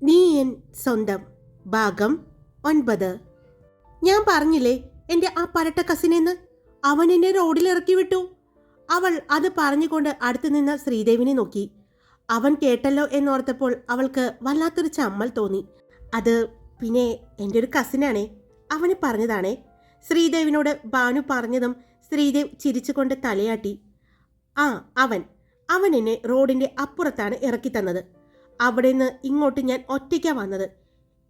നീ എൻ സ്വന്തം ഭാഗം 9. ഞാൻ പറഞ്ഞില്ലേ എൻ്റെ ആ പരട്ട കസിനെന്ന്. അവൻ എന്നെ റോഡിൽ ഇറക്കി വിട്ടു. അവൾ അത് പറഞ്ഞുകൊണ്ട് അടുത്തു നിന്ന ശ്രീദേവിനെ നോക്കി. അവൻ കേട്ടല്ലോ എന്നോർത്തപ്പോൾ അവൾക്ക് വല്ലാത്തൊരു ചമ്മൽ തോന്നി. അത് പിന്നെ എൻ്റെ ഒരു കസിനാണേ, അവന് പറഞ്ഞതാണേ. ശ്രീദേവിനോട് ഭാനു പറഞ്ഞതും ശ്രീദേവ് ചിരിച്ചുകൊണ്ട് തലയാട്ടി. ആ അവൻ എന്നെ റോഡിൻ്റെ അപ്പുറത്താണ് ഇറക്കി തന്നത്. അവിടെ നിന്ന് ഇങ്ങോട്ട് ഞാൻ ഒറ്റയ്ക്കാണ് വന്നത്.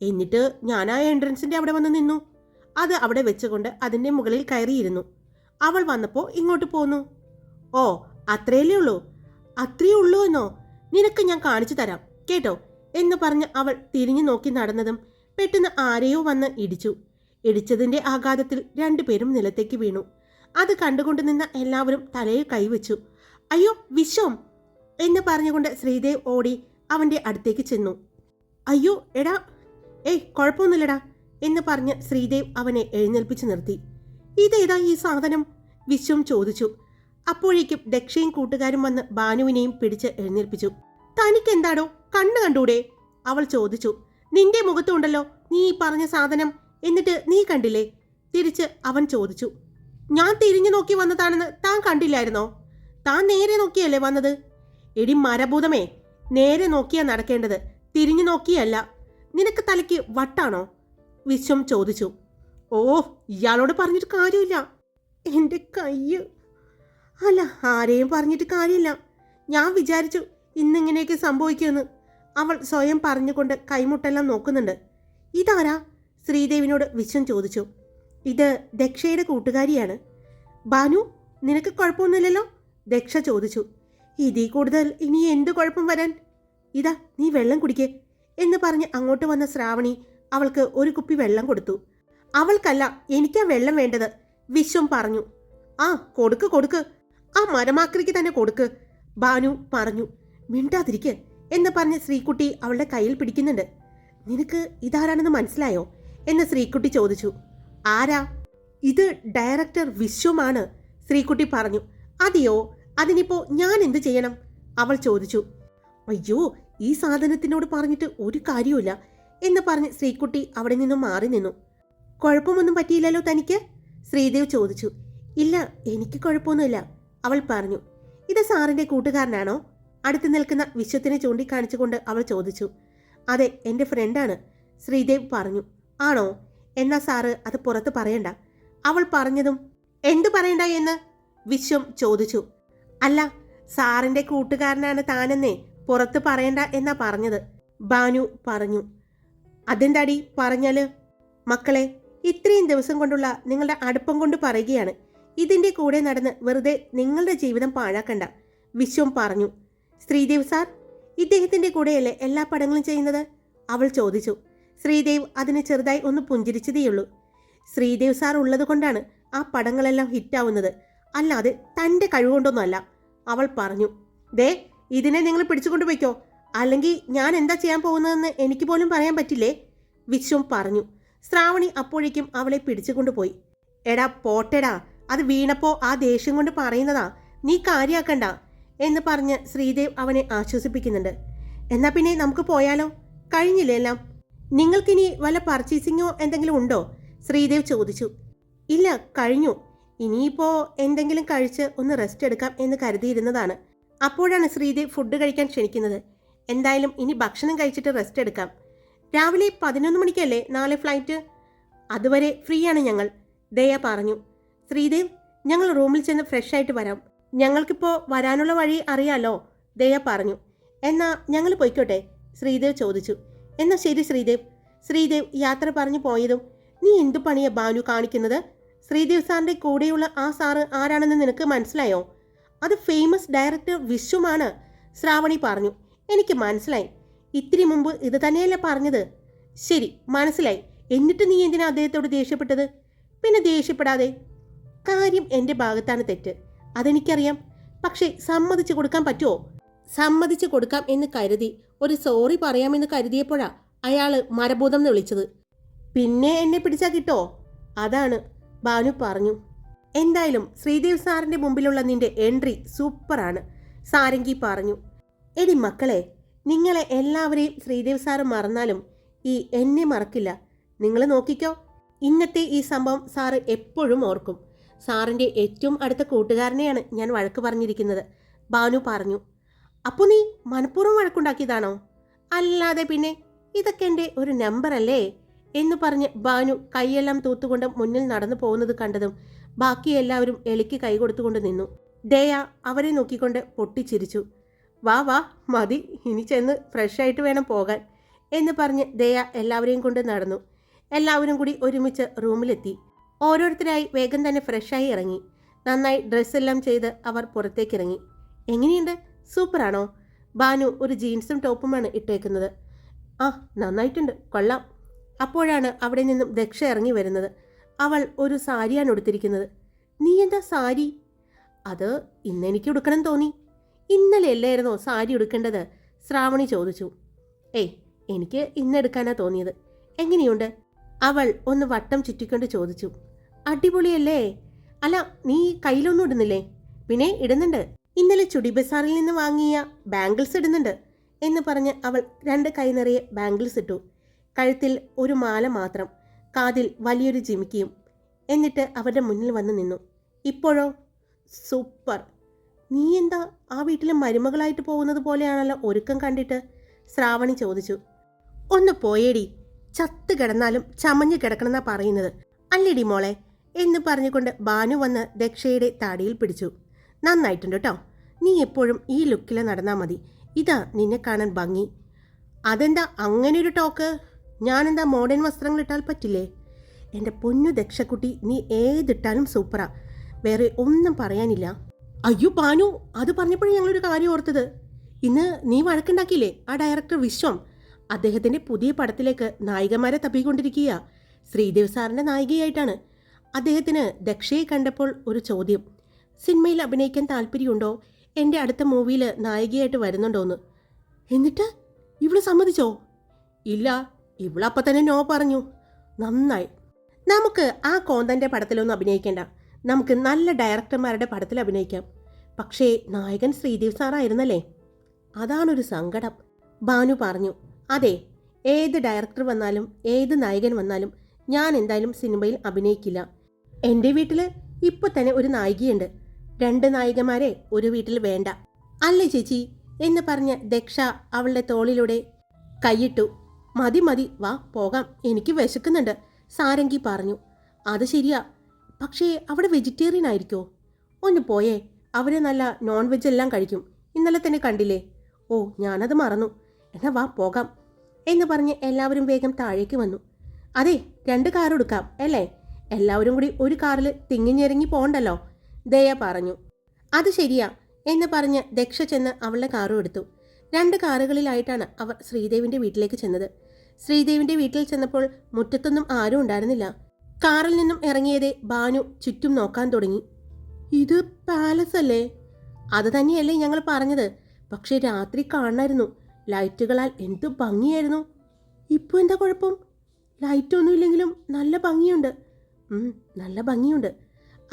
എന്നിട്ട് ഞാൻ ആ എൻട്രൻസിൻ്റെ അവിടെ വന്ന് നിന്നു. അത് അവിടെ വെച്ചുകൊണ്ട് അതിൻ്റെ മുകളിൽ കയറിയിരുന്നു. അവൾ വന്നപ്പോൾ ഇങ്ങോട്ട് പോന്നു. ഓ, അത്രയല്ലേ ഉള്ളൂ? അത്രയേ ഉള്ളൂ എന്നോ? നിനക്ക് ഞാൻ കാണിച്ചു തരാം കേട്ടോ എന്ന് പറഞ്ഞ് അവൾ തിരിഞ്ഞു നോക്കി നടന്നതും പെട്ടെന്ന് ആരെയോ വന്ന് ഇടിച്ചു. ഇടിച്ചതിൻ്റെ ആഘാതത്തിൽ രണ്ടുപേരും നിലത്തേക്ക് വീണു. അത് കണ്ടുകൊണ്ട് നിന്ന എല്ലാവരും തലയിൽ കൈവച്ചു. അയ്യോ വിശ്വം എന്ന് പറഞ്ഞുകൊണ്ട് ശ്രീദേവ് ഓടി അവൻ്റെ അടുത്തേക്ക് ചെന്നു. അയ്യോ എടാ, കുഴപ്പമൊന്നുമില്ലടാ എന്ന് പറഞ്ഞ് ശ്രീദേവ് അവനെ എഴുന്നേൽപ്പിച്ച് നിർത്തി. ഇതേതാ ഈ സാധനം? വിശ്വം ചോദിച്ചു. അപ്പോഴേക്കും ദക്ഷയും കൂട്ടുകാരും വന്ന് ഭാനുവിനെയും പിടിച്ച് എഴുന്നേൽപ്പിച്ചു. തനിക്കെന്താടോ, കണ്ണു കണ്ടൂടെ? അവൾ ചോദിച്ചു. നിന്റെ മുഖത്തുണ്ടല്ലോ നീ ഈ പറഞ്ഞ സാധനം, എന്നിട്ട് നീ കണ്ടില്ലേ? തിരിച്ച് അവൻ ചോദിച്ചു. ഞാൻ തിരിഞ്ഞു നോക്കി വന്നതാണെന്ന് താൻ കണ്ടില്ലായിരുന്നോ? താൻ നേരെ നോക്കിയല്ലേ വന്നത്? എടി മരഭൂതമേ, നേരെ നോക്കിയാ നടക്കേണ്ടത്, തിരിഞ്ഞു നോക്കിയല്ല. നിനക്ക് തലയ്ക്ക് വട്ടാണോ? വിശ്വം ചോദിച്ചു. ഓ, ഇയാളോട് പറഞ്ഞിട്ട് കാര്യമില്ല. എൻ്റെ കയ്യ്. അല്ല, ആരെയും പറഞ്ഞിട്ട് കാര്യമില്ല. ഞാൻ വിചാരിച്ചു ഇന്നിങ്ങനെയൊക്കെ സംഭവിക്കുമെന്ന്. അവൾ സ്വയം പറഞ്ഞുകൊണ്ട് കൈമുട്ടെല്ലാം നോക്കുന്നുണ്ട്. ഇതാരാ? ശ്രീദേവിനോട് വിശ്വം ചോദിച്ചു. ഇത് ദക്ഷയുടെ കൂട്ടുകാരിയാണ്. ഭാനു, നിനക്ക് കുഴപ്പമൊന്നുമില്ലല്ലോ? ദക്ഷ ചോദിച്ചു. ഇതിൽ കൂടുതൽ ഇനി എന്ത് കുഴപ്പം വരാൻ? ഇതാ, നീ വെള്ളം കുടിക്കേ എന്ന് പറഞ്ഞ് അങ്ങോട്ട് വന്ന ശ്രാവണി അവൾക്ക് ഒരു കുപ്പി വെള്ളം കൊടുത്തു. അവൾക്കല്ല, എനിക്കാ വെള്ളം വേണ്ടത്, വിശ്വം പറഞ്ഞു. ആ, കൊടുക്ക്, ആ മരമാക്രിക്ക് തന്നെ കൊടുക്ക്, ഭാനു പറഞ്ഞു. മിണ്ടാതിരിക്ക് എന്ന് പറഞ്ഞ് ശ്രീകുട്ടി അവളുടെ കയ്യിൽ പിടിക്കുന്നുണ്ട്. നിനക്ക് ഇതാരാണെന്ന് മനസ്സിലായോ എന്ന് ശ്രീകുട്ടി ചോദിച്ചു. ആരാ? ഇത് ഡയറക്ടർ വിശ്വമാണ്, ശ്രീകുട്ടി പറഞ്ഞു. അതെയോ? അതിനിപ്പോ ഞാൻ എന്ത് ചെയ്യണം? അവൾ ചോദിച്ചു. അയ്യോ, ഈ സാധനത്തിനോട് പറഞ്ഞിട്ട് ഒരു കാര്യമില്ല എന്ന് പറഞ്ഞ് ശ്രീകുട്ടി അവിടെ നിന്നും മാറി നിന്നു. കുഴപ്പമൊന്നും പറ്റിയില്ലല്ലോ തനിക്ക്? ശ്രീദേവ് ചോദിച്ചു. ഇല്ല, എനിക്ക് കുഴപ്പമൊന്നുമില്ല, അവൾ പറഞ്ഞു. ഇത് സാറിൻ്റെ കൂട്ടുകാരനാണോ? അടുത്ത് നിൽക്കുന്ന വിശ്വത്തിനെ ചൂണ്ടിക്കാണിച്ചുകൊണ്ട് അവൾ ചോദിച്ചു. അതെ, എൻ്റെ ഫ്രണ്ടാണ്, ശ്രീദേവ് പറഞ്ഞു. ആണോ? എന്നാ സാറ് അത് പുറത്ത് പറയണ്ട, അവൾ പറഞ്ഞതും. എന്തു പറയണ്ട എന്ന് വിശ്വം ചോദിച്ചു. അല്ല, സാറിൻ്റെ കൂട്ടുകാരനാണ് താനെന്നേ, പുറത്ത് പറയണ്ട എന്നാ പറഞ്ഞത്, ഭാനു പറഞ്ഞു. അതെന്താടി പറഞ്ഞാല്? മക്കളെ, ഇത്രയും ദിവസം കൊണ്ടുള്ള നിങ്ങളുടെ അടുപ്പം കൊണ്ട് പറയുകയാണ്. ഇതിൻ്റെ കൂടെ നടന്ന് വെറുതെ നിങ്ങളുടെ ജീവിതം പാഴാക്കണ്ട, വിശ്വം പറഞ്ഞു. ശ്രീദേവ് സാർ, ഇദ്ദേഹത്തിൻ്റെ കൂടെയല്ലേ എല്ലാ പടങ്ങളും ചെയ്യുന്നത്? അവൾ ചോദിച്ചു. ശ്രീദേവ് അതിന് ചെറുതായി ഒന്ന് പുഞ്ചിരിച്ചതേയുള്ളൂ. ശ്രീദേവ് സാർ ഉള്ളത് കൊണ്ടാണ് ആ പടങ്ങളെല്ലാം ഹിറ്റാവുന്നത്, അല്ലാതെ തൻ്റെ കഴിവുകൊണ്ടൊന്നുമല്ല, അവൾ പറഞ്ഞു. ദേ, ഇതിനെ നിങ്ങൾ പിടിച്ചുകൊണ്ട് പോയിക്കോ, അല്ലെങ്കിൽ ഞാൻ എന്താ ചെയ്യാൻ പോകുന്നതെന്ന് എനിക്ക് പോലും പറയാൻ പറ്റില്ലേ, വിശ്വം പറഞ്ഞു. ശ്രാവണി അപ്പോഴേക്കും അവളെ പിടിച്ചുകൊണ്ടുപോയി. എടാ പോട്ടെടാ, അത് വീണപ്പോൾ ആ ദേഷ്യം കൊണ്ട് പറയുന്നതാ, നീ കാര്യാക്കണ്ട എന്ന് പറഞ്ഞ് ശ്രീദേവ് അവനെ ആശ്വസിപ്പിക്കുന്നുണ്ട്. എന്നാ പിന്നെ നമുക്ക് പോയാലോ? കഴിഞ്ഞില്ലേ എല്ലാം? നിങ്ങൾക്കിനി വല്ല പർച്ചേസിങ്ങോ എന്തെങ്കിലും ഉണ്ടോ? ശ്രീദേവ് ചോദിച്ചു. ഇല്ല, കഴിഞ്ഞു. ഇനിയിപ്പോൾ എന്തെങ്കിലും കഴിച്ച് ഒന്ന് റെസ്റ്റ് എടുക്കാം എന്ന് കരുതിയിരുന്നതാണ്. അപ്പോഴാണ് ശ്രീദേവ് ഫുഡ് കഴിക്കാൻ ക്ഷണിക്കുന്നത്. എന്തായാലും ഇനി ഭക്ഷണം കഴിച്ചിട്ട് റെസ്റ്റ് എടുക്കാം. രാവിലെ 11 മണിക്കല്ലേ നാളെ ഫ്ലൈറ്റ്? അതുവരെ ഫ്രീ ആണ് ഞങ്ങൾ, ദയ പറഞ്ഞു. ശ്രീദേവ്, ഞങ്ങൾ റൂമിൽ ചെന്ന് ഫ്രഷ് ആയിട്ട് വരാം. ഞങ്ങൾക്കിപ്പോൾ വരാനുള്ള വഴി അറിയാലോ, ദയ പറഞ്ഞു. എന്നാ ഞങ്ങൾ പോയിക്കോട്ടെ? ശ്രീദേവ് ചോദിച്ചു. എന്നാ ശരി ശ്രീദേവ്. ശ്രീദേവ് യാത്ര പറഞ്ഞു പോയതും. നീ എന്തു പണിയാ ഭാനു കാണിക്കുന്നത്? ശ്രീദേവ് സാറിൻ്റെ കൂടെയുള്ള ആ സാറ് ആരാണെന്ന് നിനക്ക് മനസ്സിലായോ? അത് ഫേമസ് ഡയറക്ടർ വിശ്വമാണ്, ശ്രാവണി പറഞ്ഞു. എനിക്ക് മനസ്സിലായി, ഇത്തിരി മുമ്പ് ഇത് തന്നെയല്ലേ പറഞ്ഞത്? ശരി, മനസ്സിലായി. എന്നിട്ട് നീ എന്തിനാ അദ്ദേഹത്തോട് ദേഷ്യപ്പെട്ടത്? പിന്നെ ദേഷ്യപ്പെടാതെ. കാര്യം എൻ്റെ ഭാഗത്താണ് തെറ്റ്, അതെനിക്കറിയാം. പക്ഷേ സമ്മതിച്ചു കൊടുക്കാൻ പറ്റുമോ? സമ്മതിച്ചു കൊടുക്കാം എന്ന് കരുതി ഒരു സോറി പറയാമെന്ന് കരുതിയപ്പോഴാ അയാൾ മരഭൂതം എന്ന് വിളിച്ചത്. പിന്നെ എന്നെ പിടിച്ചാൽ കിട്ടോ? അതാണ്, ഭാനു പറഞ്ഞു. എന്തായാലും ശ്രീദേവ് സാറിൻ്റെ മുമ്പിലുള്ള നിന്റെ എൻട്രി സൂപ്പറാണ്, സാരംഗി പറഞ്ഞു. എടി മക്കളെ, നിങ്ങളെ എല്ലാവരെയും ശ്രീദേവ് സാറ് മറന്നാലും ഈ എന്നെ മറക്കില്ല. നിങ്ങൾ നോക്കിക്കോ, ഇന്നത്തെ ഈ സംഭവം സാറ് എപ്പോഴും ഓർക്കും. സാറിൻ്റെ ഏറ്റവും അടുത്ത കൂട്ടുകാരനെയാണ് ഞാൻ വഴക്ക് പറഞ്ഞിരിക്കുന്നത്, ഭാനു പറഞ്ഞു. അപ്പോൾ നീ മനഃപൂർവ്വം വഴക്കുണ്ടാക്കിയതാണോ? അല്ലാതെ പിന്നെ, ഇതൊക്കെ എൻ്റെ ഒരു നമ്പറല്ലേ എന്ന് പറഞ്ഞ് ഭാനു കൈയെല്ലാം തൂത്തുകൊണ്ട് മുന്നിൽ നടന്നു പോകുന്നത് കണ്ടതും ബാക്കി എല്ലാവരും എളിക്ക് കൈ കൊടുത്തുകൊണ്ട് നിന്നു. ദയ അവരെ നോക്കിക്കൊണ്ട് പൊട്ടിച്ചിരിച്ചു. വാ വാ മതി, ഇനി ചെന്ന് ഫ്രഷായിട്ട് വേണം പോകാൻ എന്ന് പറഞ്ഞ് ദയ എല്ലാവരെയും കൊണ്ട് നടന്നു. എല്ലാവരും കൂടി ഒരുമിച്ച് റൂമിലെത്തി. ഓരോരുത്തരായി വേഗം തന്നെ ഫ്രഷായി ഇറങ്ങി. നന്നായി ഡ്രസ്സെല്ലാം ചെയ്ത് അവർ പുറത്തേക്കിറങ്ങി. എങ്ങനെയുണ്ട്, സൂപ്പറാണോ? ഭാനു ഒരു ജീൻസും ടോപ്പുമാണ് ഇട്ടേക്കുന്നത്. ആ നന്നായിട്ടുണ്ട്, കൊള്ളാം. അപ്പോഴാണ് അവിടെ നിന്നും ദക്ഷ ഇറങ്ങി വരുന്നത്. അവൾ ഒരു സാരിയാണ് ഉടുത്തിരിക്കുന്നത്. നീ എന്താ സാരി? അത് ഇന്നെനിക്ക് ഉടുക്കണം തോന്നി. ഇന്നലെ അല്ലായിരുന്നോ സാരി ഉടുക്കേണ്ടത്? ശ്രാവണി ചോദിച്ചു. ഏയ്, എനിക്ക് ഇന്നെടുക്കാനാ തോന്നിയത്. എങ്ങനെയുണ്ട്? അവൾ ഒന്ന് വട്ടം ചുറ്റിക്കൊണ്ട് ചോദിച്ചു. അടിപൊളിയല്ലേ? അല്ല, നീ കയ്യിലൊന്നും ഇടുന്നില്ലേ? പിന്നെ ഇടുന്നുണ്ട്, ഇന്നലെ ചുടി ബസാറിൽ നിന്ന് വാങ്ങിയ ബാംഗിൾസ് ഇടുന്നുണ്ട് എന്ന് പറഞ്ഞ് അവൾ 2 കൈ നിറയെ ബാംഗിൾസ് ഇട്ടു. കഴുത്തിൽ ഒരു മാല മാത്രം, കാതിൽ വലിയൊരു ജിമിക്കിയും. എന്നിട്ട് അവരുടെ മുന്നിൽ വന്ന് നിന്നു. ഇപ്പോഴോ? സൂപ്പർ. നീ എന്താ ആ വീട്ടിലെ മരുമകളായിട്ട് പോകുന്നത് പോലെയാണല്ലോ ഒരുക്കം കണ്ടിട്ട്, ശ്രാവണി ചോദിച്ചു. ഒന്ന് പോയേടി, ചത്ത് കിടന്നാലും ചമഞ്ഞു കിടക്കണമെന്നാ പറയുന്നത് അല്ലേടി മോളെ എന്ന് പറഞ്ഞുകൊണ്ട് ഭാനു വന്ന് ദക്ഷയുടെ താടിയിൽ പിടിച്ചു. നന്നായിട്ടുണ്ട് കേട്ടോ, നീ എപ്പോഴും ഈ ലുക്കിൽ നടന്നാൽ മതി, ഇതാ നിന്നെ കാണാൻ ഭംഗി. അതെന്താ അങ്ങനെയൊരു ടോക്ക്? ഞാനെന്താ മോഡേൺ വസ്ത്രങ്ങൾ ഇട്ടാൽ പറ്റില്ലേ? എൻ്റെ പൊന്നു ദക്ഷക്കുട്ടി, നീ ഏതിട്ടാലും സൂപ്പറാ, വേറെ ഒന്നും പറയാനില്ല. അയ്യോ ഭാനു, അത് പറഞ്ഞപ്പോഴും ഞങ്ങളൊരു കാര്യം ഓർത്തത്. ഇന്ന് നീ വഴക്കുണ്ടാക്കിയില്ലേ ആ ഡയറക്ടർ വിശ്വം? അദ്ദേഹത്തിൻ്റെ പുതിയ പടത്തിലേക്ക് നായികമാരെ തപ്പിക്കൊണ്ടിരിക്കുക. ശ്രീദേവ് സാറിൻ്റെ നായികയായിട്ടാണ്. അദ്ദേഹത്തിന് ദക്ഷയെ കണ്ടപ്പോൾ ഒരു ചോദ്യം, സിനിമയിൽ അഭിനയിക്കാൻ താല്പര്യമുണ്ടോ, എൻ്റെ അടുത്ത മൂവിയിൽ നായികയായിട്ട് വരുന്നുണ്ടോയെന്ന്. എന്നിട്ട് ഇവള് സമ്മതിച്ചോ? ഇല്ല, ഇവളപ്പം തന്നെ നോ പറഞ്ഞു. നന്നായി, നമുക്ക് ആ കോന്തൻ്റെ പടത്തിലൊന്നും അഭിനയിക്കേണ്ട, നമുക്ക് നല്ല ഡയറക്ടർമാരുടെ പടത്തിൽ അഭിനയിക്കാം. പക്ഷേ നായകൻ ശ്രീദേവ് സാറായിരുന്നല്ലേ, അതാണൊരു സങ്കടം, ഭാനു പറഞ്ഞു. അതെ, ഏത് ഡയറക്ടർ വന്നാലും ഏത് നായകൻ വന്നാലും ഞാൻ എന്തായാലും സിനിമയിൽ അഭിനയിക്കില്ല. എൻ്റെ വീട്ടിൽ ഇപ്പോൾ തന്നെ ഒരു നായികയുണ്ട്, 2 നായികമാരെ ഒരു വീട്ടിൽ വേണ്ട അല്ലേ ചേച്ചി എന്ന് പറഞ്ഞ് ദക്ഷ അവളുടെ തോളിലൂടെ കൈയിട്ടു. മതി മതി, വാ പോകാം, എനിക്ക് വിശക്കുന്നുണ്ട്, സാരംഗി പറഞ്ഞു. അത് ശരിയാ, പക്ഷേ അവിടെ വെജിറ്റേറിയൻ ആയിരിക്കോ? ഒന്ന് പോയേ, അവർ നല്ല നോൺ വെജ് എല്ലാം കഴിക്കും, ഇന്നലെ തന്നെ കണ്ടില്ലേ. ഓ, ഞാനത് മറന്നു, എന്നാ വാ പോകാം എന്ന് പറഞ്ഞ് എല്ലാവരും വേഗം താഴേക്ക് വന്നു. അതെ, 2 കാർ എടുക്കാം അല്ലേ, എല്ലാവരും കൂടി ഒരു കാറിൽ തിങ്ങിഞ്ഞിറങ്ങി പോകണ്ടല്ലോ, ദയ പറഞ്ഞു. അത് ശരിയാ എന്ന് പറഞ്ഞ് ദക്ഷ ചെന്ന് അവളുടെ കാറും എടുത്തു. 2 കാറുകളിലായിട്ടാണ് അവർ ശ്രീദേവിൻ്റെ വീട്ടിലേക്ക് ചെന്നത്. ശ്രീദേവിൻ്റെ വീട്ടിൽ ചെന്നപ്പോൾ മുറ്റത്തൊന്നും ആരും ഉണ്ടായിരുന്നില്ല. കാറിൽ നിന്നും ഇറങ്ങിയതേ ഭാനു ചുറ്റും നോക്കാൻ തുടങ്ങി. ഇത് പാലസ് അല്ലേ? അത് തന്നെയല്ലേ ഞങ്ങൾ പറഞ്ഞത്, പക്ഷേ രാത്രി കാണായിരുന്നു, ലൈറ്റുകളാൽ എന്ത് ഭംഗിയായിരുന്നു. ഇപ്പോൾ എന്താ കുഴപ്പം? ലൈറ്റൊന്നും ഇല്ലെങ്കിലും നല്ല ഭംഗിയുണ്ട്. നല്ല ഭംഗിയുണ്ട്.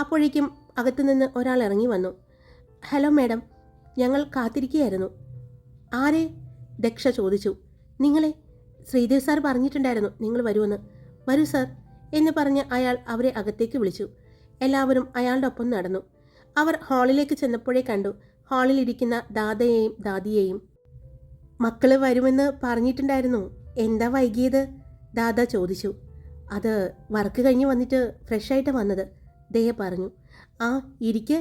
അപ്പോഴേക്കും അകത്തുനിന്ന് ഒരാൾ ഇറങ്ങി വന്നു. ഹലോ മാഡം, ഞങ്ങൾ കാത്തിരിക്കുകയായിരുന്നു. ആരെ? ദക്ഷ ചോദിച്ചു. നിങ്ങളെ, ശ്രീദേവ് സാർ പറഞ്ഞിട്ടുണ്ടായിരുന്നു നിങ്ങൾ വരുമെന്ന്. വരൂ സാർ എന്ന് പറഞ്ഞ് അയാൾ അവരെ അകത്തേക്ക് വിളിച്ചു. എല്ലാവരും അയാളുടെ ഒപ്പം നടന്നു. അവർ ഹാളിലേക്ക് ചെന്നപ്പോഴേ കണ്ടു ഹാളിലിരിക്കുന്ന ദാദയെയും ദാദിയെയും. മക്കള് വരുമെന്ന് പറഞ്ഞിട്ടുണ്ടായിരുന്നു, എന്താ വൈകിയത്? ദാദ ചോദിച്ചു. അത് വർക്ക് കഴിഞ്ഞ് വന്നിട്ട് ഫ്രഷായിട്ട് വന്നത്, ദയ പറഞ്ഞു. ആ ഇരിക്ക്.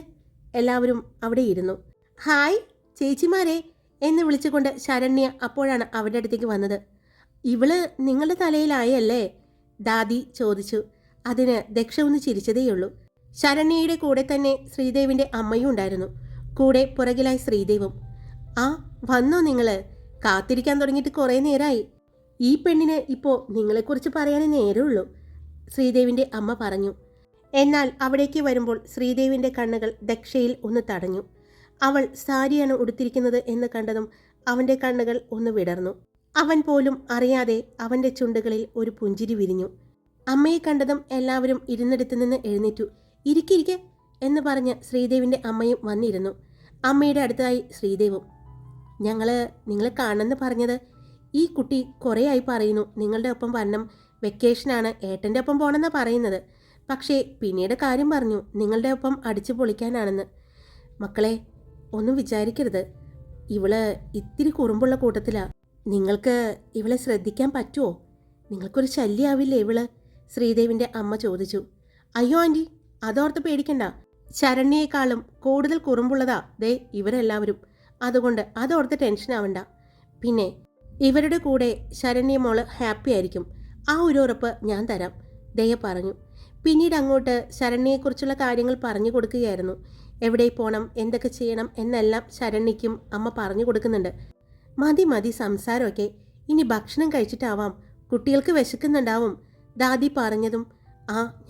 എല്ലാവരും അവിടെ ഇരുന്നു. ഹായ് ചേച്ചിമാരെ എന്ന് വിളിച്ചുകൊണ്ട് ശരണ്യ അപ്പോഴാണ് അവരുടെ അടുത്തേക്ക് വന്നത്. ഇവള് നിങ്ങളുടെ തലയിലായല്ലേ? ദാദി ചോദിച്ചു. അതിന് ദക്ഷ ഒന്ന് ചിരിച്ചതേയുള്ളൂ. ശരണ്യയുടെ കൂടെ തന്നെ ശ്രീദേവിൻ്റെ അമ്മയും ഉണ്ടായിരുന്നു. കൂടെ പുറകിലായി ശ്രീദേവും. ആ വന്നോ നിങ്ങൾ? കാത്തിരിക്കാൻ തുടങ്ങിയിട്ട് കുറേ നേരമായി. ഈ പെണ്ണിന് ഇപ്പോൾ നിങ്ങളെക്കുറിച്ച് പറയാനേ നേരമുള്ളൂ, ശ്രീദേവിൻ്റെ അമ്മ പറഞ്ഞു. എന്നാൽ അവിടേക്ക് വരുമ്പോൾ ശ്രീദേവിൻ്റെ കണ്ണുകൾ ദക്ഷയിൽ ഒന്ന് തടഞ്ഞു. അവൾ സാരിയാണ് ഉടുത്തിരിക്കുന്നത് എന്ന് കണ്ടതും അവൻ്റെ കണ്ണുകൾ ഒന്ന് വിടർന്നു. അവൻ പോലും അറിയാതെ അവൻ്റെ ചുണ്ടുകളിൽ ഒരു പുഞ്ചിരി വിരിഞ്ഞു. അമ്മയെ കണ്ടതും എല്ലാവരും ഇരുന്നിടത്ത് നിന്ന് എഴുന്നേറ്റു. ഇരിക്കിരിക്കെ എന്ന് പറഞ്ഞ് ശ്രീദേവിൻ്റെ അമ്മയും വന്നിരുന്നു. അമ്മയുടെ അടുത്തായി ശ്രീദേവും. നിങ്ങൾ കാണണമെന്ന് പറഞ്ഞത്. ഈ കുട്ടി കുറേ ആയി പറയുന്നു നിങ്ങളുടെ ഒപ്പം വരണം, വെക്കേഷനാണ്, ഏട്ടൻ്റെ ഒപ്പം പോകണമെന്നാണ് പറയുന്നത്. പക്ഷേ പിന്നീട് കാര്യം പറഞ്ഞു നിങ്ങളുടെ ഒപ്പം അടിച്ചു പൊളിക്കാനാണെന്ന്. മക്കളെ, ഒന്നും വിചാരിക്കരുത്. ഇവള് ഇത്തിരി കുറുമ്പുള്ള കൂട്ടത്തിലാണ്. നിങ്ങൾക്ക് ഇവളെ ശ്രദ്ധിക്കാൻ പറ്റുമോ? നിങ്ങൾക്കൊരു ശല്യമാവില്ലേ ഇവള്? ശ്രീദേവിൻ്റെ അമ്മ ചോദിച്ചു. അയ്യോ ആൻറ്റി, അതോർത്ത് പേടിക്കണ്ട. ശരണ്യയെക്കാളും കൂടുതൽ കുറുമ്പുള്ളതാ ദേ ഇവരെല്ലാവരും. അതുകൊണ്ട് അതോർത്ത് ടെൻഷൻ ആവണ്ട. പിന്നെ ഇവരുടെ കൂടെ ശരണ്യ മോള് ഹാപ്പി ആയിരിക്കും. ആ ഒരു ഉറപ്പ് ഞാൻ തരാം, ദയ പറഞ്ഞു. പിന്നീട് അങ്ങോട്ട് ശരണ്യയെക്കുറിച്ചുള്ള കാര്യങ്ങൾ പറഞ്ഞു കൊടുക്കുകയായിരുന്നു. എവിടെ പോകണം, എന്തൊക്കെ ചെയ്യണം എന്നെല്ലാം ശരണ്യയ്ക്കും അമ്മ പറഞ്ഞു കൊടുക്കുന്നുണ്ട്. മതി സംസാരമൊക്കെ, ഇനി ഭക്ഷണം കഴിച്ചിട്ടാവാം, കുട്ടികൾക്ക് വിശക്കുന്നുണ്ടാവും. ദാദി പറഞ്ഞതും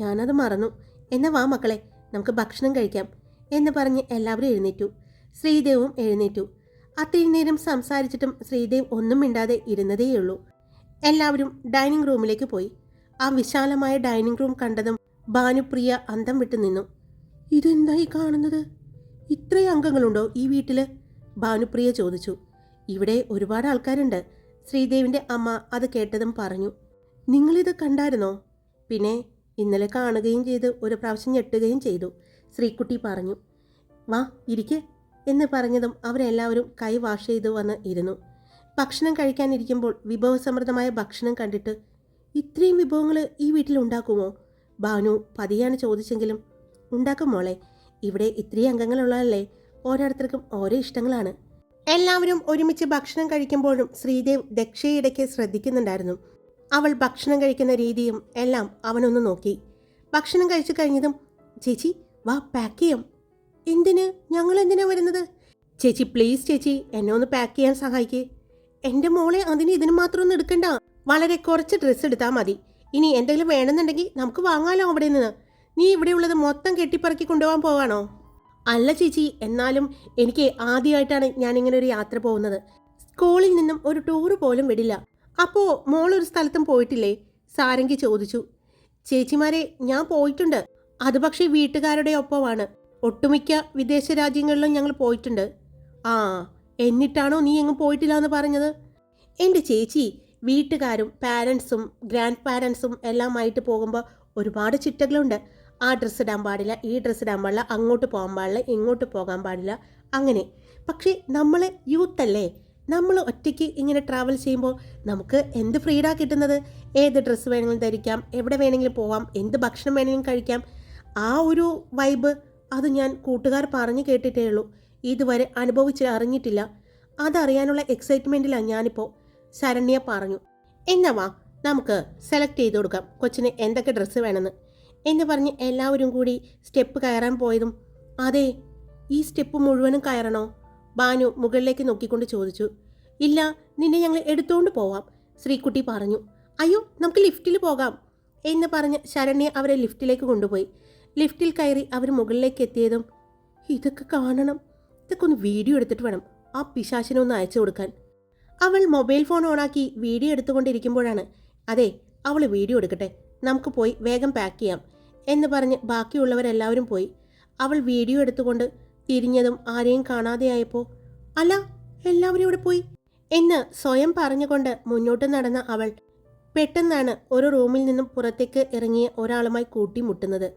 ഞാനത് മറന്നു. എന്നാ വാ മക്കളെ, നമുക്ക് ഭക്ഷണം കഴിക്കാം എന്ന് പറഞ്ഞ് എല്ലാവരും എഴുന്നേറ്റു. ശ്രീദേവും എഴുന്നേറ്റു. അത്രയും നേരം സംസാരിച്ചിട്ടും ശ്രീദേവ് ഒന്നും മിണ്ടാതെ ഇരുന്നതേയുള്ളൂ. എല്ലാവരും ഡൈനിങ് റൂമിലേക്ക് പോയി. ആ വിശാലമായ ഡൈനിങ് റൂം കണ്ടതും ഭാനുപ്രിയ അന്തം വിട്ടു നിന്നു. ഇതെന്തായി കാണുന്നത്? ഇത്രയും അംഗങ്ങളുണ്ടോ ഈ വീട്ടിൽ? ഭാനുപ്രിയ ചോദിച്ചു. ഇവിടെ ഒരുപാട് ആൾക്കാരുണ്ട്, ശ്രീദേവിൻ്റെ അമ്മ അത് കേട്ടതും പറഞ്ഞു. നിങ്ങളിത് കണ്ടായിരുന്നോ? പിന്നെ ഇന്നലെ കാണുകയും ചെയ്ത് ഒരു പ്രാവശ്യം ഞെട്ടുകയും ചെയ്തു, ശ്രീകുട്ടി പറഞ്ഞു. വാ ഇരിക്ക് എന്ന് പറഞ്ഞതും അവരെല്ലാവരും കൈ വാഷ് ചെയ്തു വന്ന് ഇരുന്നു. ഭക്ഷണം കഴിക്കാനിരിക്കുമ്പോൾ വിഭവസമൃദ്ധമായ ഭക്ഷണം കണ്ടിട്ട് ഇത്രയും വിഭവങ്ങൾ ഈ വീട്ടിൽ ഉണ്ടാക്കുമോ? ഭാനു പതിയാണ് ചോദിച്ചെങ്കിലും ഉണ്ടാക്കും മോളെ, ഇവിടെ ഇത്രയും അംഗങ്ങളുള്ളതല്ലേ, ഓരോരുത്തർക്കും ഓരോ ഇഷ്ടങ്ങളാണ്. എല്ലാവരും ഒരുമിച്ച് ഭക്ഷണം കഴിക്കുമ്പോഴും ശ്രീദേവ് ദക്ഷയിടയ്ക്ക് ശ്രദ്ധിക്കുന്നുണ്ടായിരുന്നു. അവൾ ഭക്ഷണം കഴിക്കുന്ന രീതിയും എല്ലാം അവനൊന്ന് നോക്കി. ഭക്ഷണം കഴിച്ചു കഴിഞ്ഞതും ചേച്ചി വാ പാക്ക് ചെയ്യാം. എന്തിന്? ഞങ്ങൾ എന്തിനാ വരുന്നത്? ചേച്ചി പ്ലീസ് ചേച്ചി, എന്നെ ഒന്ന് പാക്ക് ചെയ്യാൻ സഹായിക്കേ. എൻ്റെ മോളെ അതിന് ഇതിന് മാത്രം ഒന്നും എടുക്കണ്ട, വളരെ കുറച്ച് ഡ്രസ്സ് എടുത്താൽ മതി. ഇനി എന്തെങ്കിലും വേണമെന്നുണ്ടെങ്കിൽ നമുക്ക് വാങ്ങാലോ അവിടെ നിന്ന്. നീ ഇവിടെ ഉള്ളത് മൊത്തം കെട്ടിപ്പറക്കി കൊണ്ടുപോകാൻ പോവാണോ? അല്ല ചേച്ചി, എന്നാലും എനിക്ക് ആദ്യമായിട്ടാണ് ഞാനിങ്ങനെ ഒരു യാത്ര പോകുന്നത്. സ്കൂളിൽ നിന്നും ഒരു ടൂറ് പോലും വിടില്ല. അപ്പോൾ മോളൊരു സ്ഥലത്തും പോയിട്ടില്ലേ? സാരംഗി ചോദിച്ചു. ചേച്ചിമാരെ ഞാൻ പോയിട്ടുണ്ട്, അത് പക്ഷേ വീട്ടുകാരുടെ ഒപ്പമാണ്. ഒട്ടുമിക്ക വിദേശ രാജ്യങ്ങളിലും ഞങ്ങൾ പോയിട്ടുണ്ട്. എന്നിട്ടാണോ നീ എങ്ങും പോയിട്ടില്ല എന്ന് പറഞ്ഞത്? എൻ്റെ ചേച്ചി, വീട്ടുകാരും പാരൻസും ഗ്രാൻഡ് പാരൻസും എല്ലാമായിട്ട് പോകുമ്പോൾ ഒരുപാട് ചിട്ടകളുണ്ട്. ആ ഡ്രസ്സ് ഇടാൻ പാടില്ല, ഈ ഡ്രസ്സ് ഇടാൻ പാടില്ല, അങ്ങോട്ട് പോകാൻ പാടില്ല, ഇങ്ങോട്ട് പോകാൻ പാടില്ല, അങ്ങനെ. പക്ഷേ നമ്മൾ യൂത്തല്ലേ, നമ്മൾ ഒറ്റയ്ക്ക് ഇങ്ങനെ ട്രാവൽ ചെയ്യുമ്പോൾ നമുക്ക് എന്ത് ഫ്രീഡാ കിട്ടുന്നത്? ഏത് ഡ്രസ്സ് വേണമെങ്കിലും ധരിക്കാം, എവിടെ വേണമെങ്കിലും പോവാം, എന്ത് ഭക്ഷണം വേണമെങ്കിലും കഴിക്കാം. ആ ഒരു വൈബ് അത് ഞാൻ കൂട്ടുകാർ പറഞ്ഞു കേട്ടിട്ടേ ഉള്ളൂ, ഇതുവരെ അനുഭവിച്ച് അറിഞ്ഞിട്ടില്ല. അതറിയാനുള്ള എക്സൈറ്റ്മെൻറ്റിലാണ് ഞാനിപ്പോൾ, ശരണ്യ പറഞ്ഞു. എന്നാ വാ നമുക്ക് സെലക്ട് ചെയ്ത് കൊടുക്കാം കൊച്ചിന് എന്തൊക്കെ ഡ്രസ്സ് വേണമെന്ന് എന്ന് പറഞ്ഞ് എല്ലാവരും കൂടി സ്റ്റെപ്പ് കയറാൻ പോയതും അതെ, ഈ സ്റ്റെപ്പ് മുഴുവനും കയറണോ? ഭാനു മുകളിലേക്ക് നോക്കിക്കൊണ്ട് ചോദിച്ചു. ഇല്ല, നിന്നെ ഞങ്ങൾ എടുത്തുകൊണ്ട് പോവാം, ശ്രീകുട്ടി പറഞ്ഞു. അയ്യോ, നമുക്ക് ലിഫ്റ്റിൽ പോകാം എന്ന് പറഞ്ഞ് ശരണ്യ അവരെ ലിഫ്റ്റിലേക്ക് കൊണ്ടുപോയി. ലിഫ്റ്റിൽ കയറി അവർ മുകളിലേക്ക് എത്തിയതും ഇതൊക്കെ കാണണം, ഇതൊക്കെ ഒന്ന് വീഡിയോ എടുത്തിട്ട് വേണം ആ പിശാചിനെ ഒന്ന് അയച്ചു കൊടുക്കാൻ. അവൾ മൊബൈൽ ഫോൺ ഓണാക്കി വീഡിയോ എടുത്തുകൊണ്ടിരിക്കുമ്പോഴാണ് അതെ, അവൾ വീഡിയോ എടുക്കട്ടെ, നമുക്ക് പോയി വേഗം പാക്ക് ചെയ്യാം എന്ന് പറഞ്ഞ് ബാക്കിയുള്ളവരെല്ലാവരും പോയി. അവൾ വീഡിയോ എടുത്തുകൊണ്ട് തിരിഞ്ഞതും ആരെയും കാണാതെയായപ്പോൾ അല്ല, എല്ലാവരും ഇവിടെ പോയി എന്ന് സ്വയം പറഞ്ഞുകൊണ്ട് മുന്നോട്ട് നടന്ന അവൾ പെട്ടെന്നാണ് ഒരു റൂമിൽ നിന്നും പുറത്തേക്ക് ഇറങ്ങിയ ഒരാളുമായി കൂട്ടിമുട്ടുന്നത്.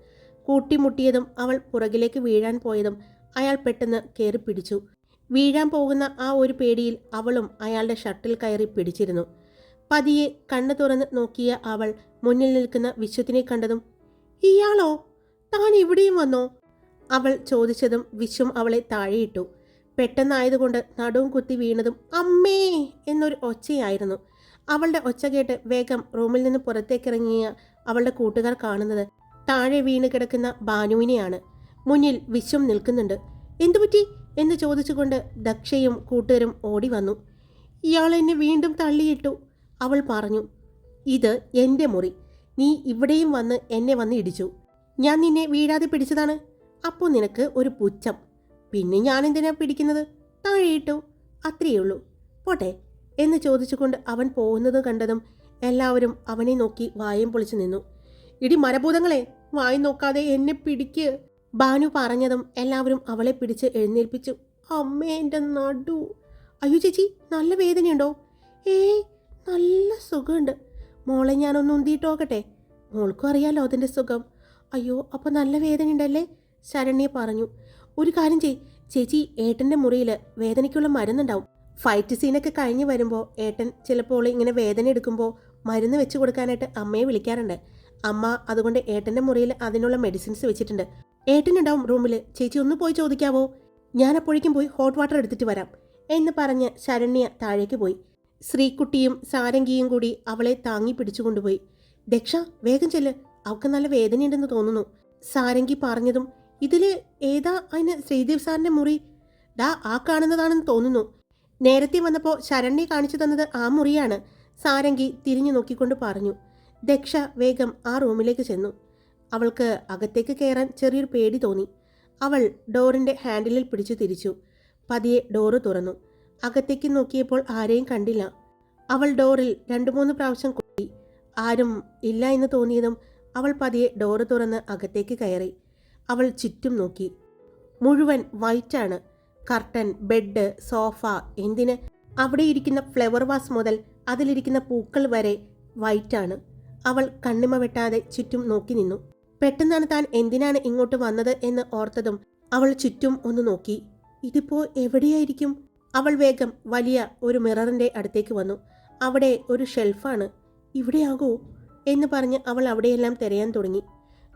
കൂട്ടിമുട്ടിയതും അവൾ പുറകിലേക്ക് വീഴാൻ പോയതും അയാൾ പെട്ടെന്ന് കയറി പിടിച്ചു. വീഴാൻ പോകുന്ന ആ ഒരു പേടിയിൽ അവളും അയാളുടെ ഷർട്ടിൽ കയറി പിടിച്ചിരുന്നു. പതിയെ കണ്ണു തുറന്ന് നോക്കിയ അവൾ മുന്നിൽ നിൽക്കുന്ന വിശ്വത്തിനെ കണ്ടതും ഇയാളോ, താൻ ഇവിടെയും വന്നോ? അവൾ ചോദിച്ചതും വിശ്വം അവളെ താഴെയിട്ടു. പെട്ടെന്നായതുകൊണ്ട് നടുവും കുത്തി വീണതും അമ്മേ എന്നൊരു ഒച്ചയായിരുന്നു. അവളുടെ ഒച്ച കേട്ട് വേഗം റൂമിൽ നിന്ന് പുറത്തേക്കിറങ്ങിയ അവളുടെ കൂട്ടുകാർ കാണുന്നത് താഴെ വീണ് കിടക്കുന്ന ഭാനുവിനെയാണ്. മുന്നിൽ വിശ്വം നിൽക്കുന്നുണ്ട്. എന്തുപറ്റി എന്ന് ചോദിച്ചുകൊണ്ട് ദക്ഷയും കൂട്ടുകാരും ഓടി വന്നു. ഇയാൾ എന്നെ വീണ്ടും തള്ളിയിട്ടു, അവൾ പറഞ്ഞു. ഇത് എൻ്റെ മുറി, നീ ഇവിടെയും വന്ന് എന്നെ വന്ന് ഇടിച്ചു. ഞാൻ നിന്നെ വീഴാതെ പിടിച്ചതാണ്. അപ്പോൾ നിനക്ക് ഒരു പുച്ഛം. പിന്നെ ഞാനെന്തിനാ പിടിക്കുന്നത്? താഴെയിട്ടു, അത്രയുള്ളൂ, പോട്ടെ എന്ന് ചോദിച്ചുകൊണ്ട് അവൻ പോകുന്നത് കണ്ടതും എല്ലാവരും അവനെ നോക്കി വായും പൊളിച്ചു നിന്നു. ഇടി മരഭൂതങ്ങളെ, വായി നോക്കാതെ എന്നെ പിടിക്ക്, ഭാനു പറഞ്ഞതും എല്ലാവരും അവളെ പിടിച്ച് എഴുന്നേൽപ്പിച്ചു. അമ്മേ എൻ്റെ നടു, അയ്യോ ചേച്ചി, നല്ല വേദനയുണ്ടോ? ഏയ്, നല്ല സുഖമുണ്ട്. മോളെ ഞാനൊന്ന് ഉന്തിയിട്ട് നോക്കട്ടെ. മോൾക്കും അറിയാലോ അതിൻ്റെ സുഖം. അയ്യോ, അപ്പോൾ നല്ല വേദനയുണ്ടല്ലേ? ശരണ്യ പറഞ്ഞു. ഒരു കാര്യം ചേച്ചി, ഏട്ടൻ്റെ മുറിയിൽ വേദനയ്ക്കുള്ള മരുന്നുണ്ടാവും. ഫൈറ്റ് സീനൊക്കെ കഴിഞ്ഞ് വരുമ്പോൾ ഏട്ടൻ ചിലപ്പോൾ ഇങ്ങനെ വേദന എടുക്കുമ്പോൾ മരുന്ന് വെച്ച് കൊടുക്കാനായിട്ട് അമ്മയെ വിളിക്കാറുണ്ട്. അമ്മ അതുകൊണ്ട് ഏട്ടൻ്റെ മുറിയിൽ അതിനുള്ള മെഡിസിൻസ് വെച്ചിട്ടുണ്ട്. ഏട്ടനുണ്ടാവും റൂമിൽ. ചേച്ചി ഒന്ന് പോയി ചോദിക്കാവോ? ഞാൻ അപ്പോഴേക്കും പോയി ഹോട്ട് വാട്ടർ എടുത്തിട്ട് വരാം എന്ന് പറഞ്ഞ് ശരണ്യ താഴേക്ക് പോയി. ശ്രീകുട്ടിയും സാരംഗിയും കൂടി അവളെ താങ്ങി പിടിച്ചുകൊണ്ടുപോയി. ദക്ഷ, വേഗം ചെല്ല്, അവൾക്ക് നല്ല വേദനയുണ്ടെന്ന് തോന്നുന്നു. സാരംഗി പറഞ്ഞതും ഇതിൽ ഏതാ അതിന് ശ്രീദേവ് സാറിൻ്റെ മുറി? ആ കാണുന്നതാണെന്ന് തോന്നുന്നു. നേരത്തെ വന്നപ്പോൾ ശരണ്യെ കാണിച്ചു തന്നത് ആ മുറിയാണ്. സാരംഗി തിരിഞ്ഞു നോക്കിക്കൊണ്ട് പറഞ്ഞു. ദക്ഷ വേഗം ആ റൂമിലേക്ക് ചെന്നു. അവൾക്ക് അകത്തേക്ക് കയറാൻ ചെറിയൊരു പേടി തോന്നി. അവൾ ഡോറിൻ്റെ ഹാൻഡിലിൽ പിടിച്ചു തിരിച്ചു. പതിയെ ഡോറ് തുറന്നു. അകത്തേക്ക് നോക്കിയപ്പോൾ ആരെയും കണ്ടില്ല. അവൾ ഡോറിൽ 2-3 പ്രാവശ്യം കൊട്ടി. ആരും ഇല്ല എന്ന് തോന്നിയതും അവൾ പതിയെ ഡോറ് തുറന്ന് അകത്തേക്ക് കയറി. അവൾ ചുറ്റും നോക്കി. മുഴുവൻ വൈറ്റാണ്. കർട്ടൻ, ബെഡ്, സോഫ, എന്തിന് അവിടെ ഇരിക്കുന്ന ഫ്ലവർ വാസ് മുതൽ അതിലിരിക്കുന്ന പൂക്കൾ വരെ വൈറ്റാണ്. അവൾ കണ്ണിമ വെട്ടാതെ ചുറ്റും നോക്കി നിന്നു. പെട്ടെന്നാണ് താൻ എന്തിനാണ് ഇങ്ങോട്ട് വന്നത് എന്ന് ഓർത്തതും അവൾ ചുറ്റും ഒന്ന് നോക്കി. ഇതിപ്പോ എവിടെയായിരിക്കും? അവൾ വേഗം വലിയ ഒരു മിററിൻ്റെ അടുത്തേക്ക് വന്നു. അവിടെ ഒരു ഷെൽഫാണ്. ഇവിടെയാകോ എന്ന് പറഞ്ഞ് അവൾ അവിടെയെല്ലാം തിരയാൻ തുടങ്ങി.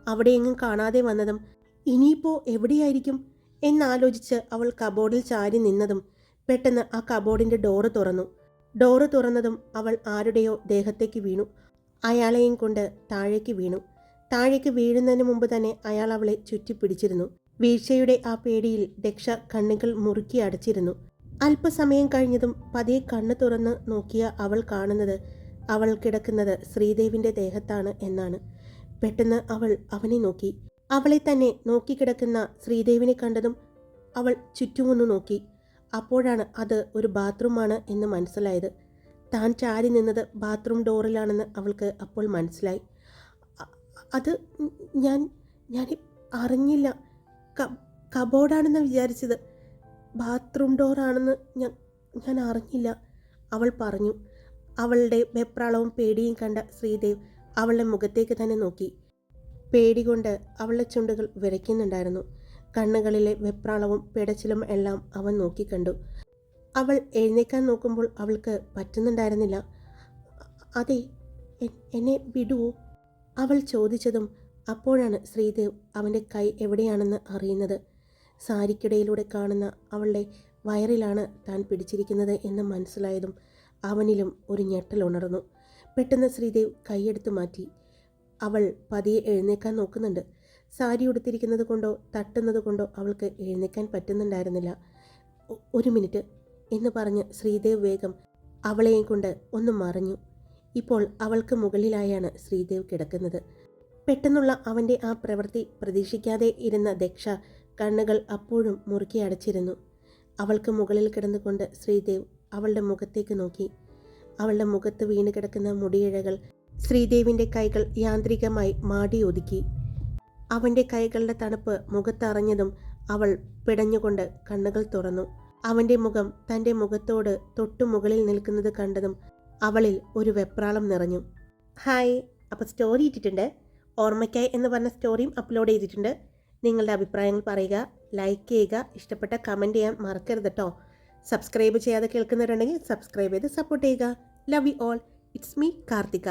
അവിടെയെങ്ങും കാണാതെ വന്നതും ഇനിയിപ്പോൾ എവിടെയായിരിക്കും എന്നാലോചിച്ച് അവൾ കബോർഡിൽ ചാരി നിന്നതും പെട്ടെന്ന് ആ കബോർഡിൻ്റെ ഡോറ് തുറന്നു. ഡോറ് തുറന്നതും അവൾ ആരുടെയോ ദേഹത്തേക്ക് വീണു. അയാളെയും കൊണ്ട് താഴേക്ക് വീണു. താഴേക്ക് വീഴുന്നതിന് മുമ്പ് തന്നെ അയാൾ അവളെ ചുറ്റിപ്പിടിച്ചിരുന്നു. വീഴ്ചയുടെ ആ പേടിയിൽ ദക്ഷ കണ്ണുകൾ മുറുക്കി അടച്ചിരുന്നു. അല്പസമയം കഴിഞ്ഞതും പതിയെ കണ്ണ് തുറന്ന് നോക്കിയ അവൾ കാണുന്നത് അവൾ കിടക്കുന്നത് ശ്രീദേവിൻ്റെ ദേഹത്താണ് എന്നാണ്. പെട്ടെന്ന് അവൾ അവനെ നോക്കി. അവളെ തന്നെ നോക്കിക്കിടക്കുന്ന ശ്രീദേവിനെ കണ്ടതും അവൾ ചുറ്റുമൊന്നു നോക്കി. അപ്പോഴാണ് അത് ഒരു ബാത്റൂമാണ് എന്ന് മനസ്സിലായത്. താൻ ചാരി നിന്നത് ബാത്റൂം ഡോറിലാണെന്ന് അവൾക്ക് അപ്പോൾ മനസ്സിലായി. അത് ഞാൻ അറിഞ്ഞില്ല. കബോർഡാണെന്ന് വിചാരിച്ചത്. ബാത്റൂം ഡോറാണെന്ന് ഞാൻ അറിഞ്ഞില്ല, അവൾ പറഞ്ഞു. അവളുടെ വെപ്രാളവും പേടിയും കണ്ട ശ്രീദേവ് അവളുടെ മുഖത്തേക്ക് തന്നെ നോക്കി. പേടി കൊണ്ട് അവളുടെ ചുണ്ടുകൾ വിറയ്ക്കുന്നുണ്ടായിരുന്നു. കണ്ണുകളിലെ വെപ്രാളവും പിടച്ചിലും എല്ലാം അവൻ നോക്കിക്കണ്ടു. അവൾ എഴുന്നേക്കാൻ നോക്കുമ്പോൾ അവൾക്ക് പറ്റുന്നുണ്ടായിരുന്നില്ല. അതെ, എന്നെ വിടുവോ? അവൾ ചോദിച്ചതും അപ്പോഴാണ് ശ്രീദേവ് അവൻ്റെ കൈ എവിടെയാണെന്ന് അറിയുന്നത്. സാരിക്കിടയിലൂടെ കാണുന്ന അവളുടെ വയറിലാണ് താൻ പിടിച്ചിരിക്കുന്നത് എന്ന് മനസ്സിലായതും അവനിലും ഒരു ഞെട്ടൽ ഉണർന്നു. പെട്ടെന്ന് ശ്രീദേവ് കൈയെടുത്ത് മാറ്റി. അവൾ പതിയെ എഴുന്നേക്കാൻ നോക്കുന്നുണ്ട്. സാരി ഉടുത്തിരിക്കുന്നത് കൊണ്ടോ തട്ടുന്നത് കൊണ്ടോ അവൾക്ക് എഴുന്നേക്കാൻ പറ്റുന്നുണ്ടായിരുന്നില്ല. ഒരു മിനിറ്റ് എന്ന് പറഞ്ഞ് ശ്രീദേവ് വേഗം അവളെയും കൊണ്ട് ഒന്ന് മറിഞ്ഞു. ഇപ്പോൾ അവൾക്ക് മുകളിലായാണ് ശ്രീദേവ് കിടക്കുന്നത്. പെട്ടെന്നുള്ള അവൻ്റെ ആ പ്രവൃത്തി പ്രതീക്ഷിക്കാതെ ഇരുന്ന ദക്ഷ കണ്ണുകൾ അപ്പോഴും മുറുക്കി അടച്ചിരുന്നു. അവൾക്ക് മുകളിൽ കിടന്നുകൊണ്ട് ശ്രീദേവ് അവളുടെ മുഖത്തേക്ക് നോക്കി. അവളുടെ മുഖത്ത് വീണ് കിടക്കുന്ന മുടിയിഴകൾ ശ്രീദേവിൻ്റെ കൈകൾ യാന്ത്രികമായി മാടി ഒതുക്കി. അവൻ്റെ കൈകളുടെ തണുപ്പ് മുഖത്തറിഞ്ഞതും അവൾ പിടഞ്ഞുകൊണ്ട് കണ്ണുകൾ തുറന്നു. അവൻ്റെ മുഖം തൻ്റെ മുഖത്തോട് തൊട്ടു മുകളിൽ നിൽക്കുന്നത് കണ്ടതും അവളിൽ ഒരു വെപ്രാളം നിറഞ്ഞു. ഹായ്, അപ്പോൾ സ്റ്റോറി ഇട്ടിട്ടുണ്ട്. ഓർമ്മയ്ക്കായി എന്ന് പറഞ്ഞ സ്റ്റോറിയും അപ്ലോഡ് ചെയ്തിട്ടുണ്ട്. നിങ്ങളുടെ അഭിപ്രായങ്ങൾ പറയുക, ലൈക്ക് ചെയ്യുക, ഇഷ്ടപ്പെട്ട കമൻറ്റ് ചെയ്യാൻ മറക്കരുത് കേട്ടോ. സബ്സ്ക്രൈബ് ചെയ്യാതെ കേൾക്കുന്നവരുണ്ടെങ്കിൽ സബ്സ്ക്രൈബ് ചെയ്ത് സപ്പോർട്ട് ചെയ്യുക. Love you all. It's me Karthika.